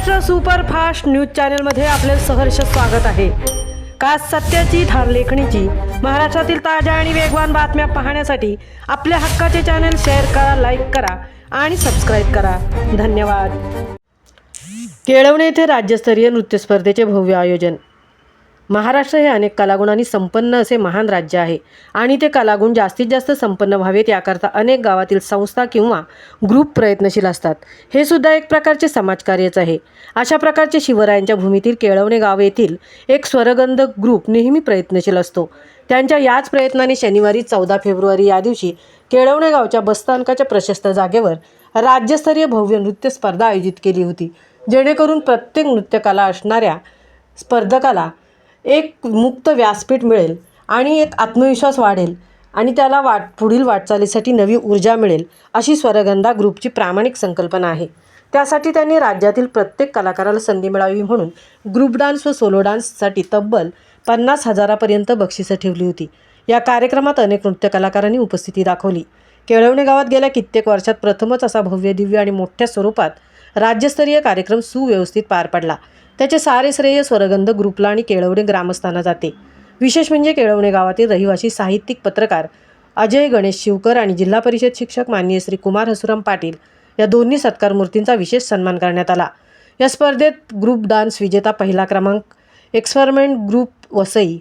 Maharashtra superfast news चॅनलमध्ये आपले सहर्ष स्वागत आहे। खास सत्याची धार लेखणीची महाराष्ट्रातील ताज्या आणि वेगवान बातम्या पाहण्यासाठी आपल्या हक्काचे चॅनल शेअर करा, लाईक करा आणि सबस्क्राइब करा। धन्यवाद। केळवणे येथे राज्यस्तरीय नृत्य स्पर्धेचे भव्य आयोजन। महाराष्ट्र हे अनेक कलागुणांनी संपन्न असे महान राज्य आहे आणि ते कलागुण जास्तीत जास्त संपन्न व्हावेत याकरता अनेक गावातील संस्था किंवा ग्रुप प्रयत्नशील असतात। हे सुद्धा एक प्रकारचे समाजकार्यच आहे। अशा प्रकारचे शिवरायांच्या भूमीतील केळवणे गाव येथील एक स्वरगंध ग्रुप नेहमी प्रयत्नशील असतो। त्यांच्या याच प्रयत्नाने शनिवारी 14 फेब्रुवारी या दिवशी केळवणे गावच्या बसस्थानकाच्या प्रशस्त जागेवर राज्यस्तरीय भव्य नृत्य स्पर्धा आयोजित केली होती, जेणेकरून प्रत्येक नृत्यकला असणाऱ्या स्पर्धकाला एक मुक्त व्यासपीठ मिळेल आणि एक आत्मविश्वास वाढेल आणि त्याला पुढील वाटचालीसाठी नवी ऊर्जा मिळेल, अशी स्वरगंधा ग्रुपची प्रामाणिक संकल्पना आहे। त्यासाठी त्यांनी राज्यातील प्रत्येक कलाकाराला संधी मिळावी म्हणून ग्रुप डान्स व सोलो डान्ससाठी तब्बल 50,000 पर्यंत बक्षिसं ठेवली होती। या कार्यक्रमात अनेक नृत्य कलाकारांनी उपस्थिती दाखवली। केळवणे गावात गेल्या कित्येक वर्षात प्रथमच असा भव्य दिव्य आणि मोठ्या स्वरूपात राज्यस्तरीय कार्यक्रम सुव्यवस्थित पार पडला। त्याचे सारे श्रेय स्वरगंध ग्रुपला आणि केळवणे ग्रामस्थांना जाते। विशेष म्हणजे केळवणे गावातील रहिवासी साहित्यिक पत्रकार अजय गणेश शिवकर आणि जिल्हा परिषद शिक्षक माननीय श्री कुमार हसुराम पाटील या दोन्ही सत्कार मूर्तींचा विशेष सन्मान करण्यात आला। या स्पर्धेत ग्रुप डान्स विजेता पहिला क्रमांक एक्सपेरिमेंट ग्रुप वसई,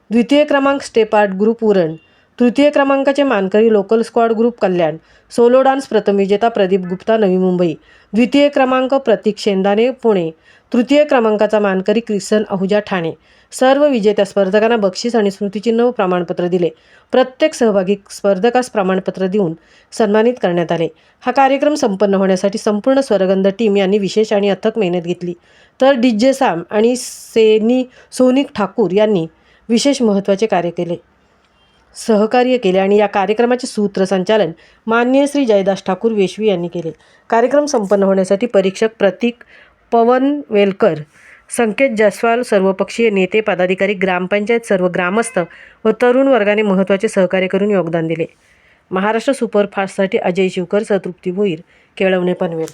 द्वितीय क्रमांक स्टेप आर्ट ग्रुप उरण, तृतीय क्रमांकाचे मानकरी लोकल स्क्वॉड ग्रुप कल्याण, सोलो डान्स प्रथम विजेता प्रदीप गुप्ता नवी मुंबई, द्वितीय क्रमांक प्रतीक शेंदाने पुणे, तृतीय क्रमांकाचा मानकरी क्रिसन अहुजा ठाणे। सर्व विजेत्या स्पर्धकांना बक्षीस आणि स्मृतिचिन्ह व प्रमाणपत्र दिले। प्रत्येक सहभागी स्पर्धकास प्रमाणपत्र देऊन सन्मानित करण्यात आले। हा कार्यक्रम संपन्न होण्यासाठी संपूर्ण स्वरगंध टीम यांनी विशेष आणि अथक मेहनत घेतली, तर डीजे सॅम आणि सोनिक ठाकूर यांनी विशेष महत्त्वाचे सहकार्य केले आणि या कार्यक्रमाचे सूत्रसंचालन माननीय श्री जयदास ठाकूर वेशवी यांनी केले। कार्यक्रम संपन्न होण्यासाठी परीक्षक प्रतीक पवनवेलकर, संकेत जयस्वाल, सर्वपक्षीय नेते पदाधिकारी, ग्रामपंचायत, सर्व ग्रामस्थ व तरुण वर्गाने महत्त्वाचे सहकार्य करून योगदान दिले। महाराष्ट्र सुपरफास्टसाठी अजय शिवकर, तृप्ती भोईर, केळवणे पनवेल।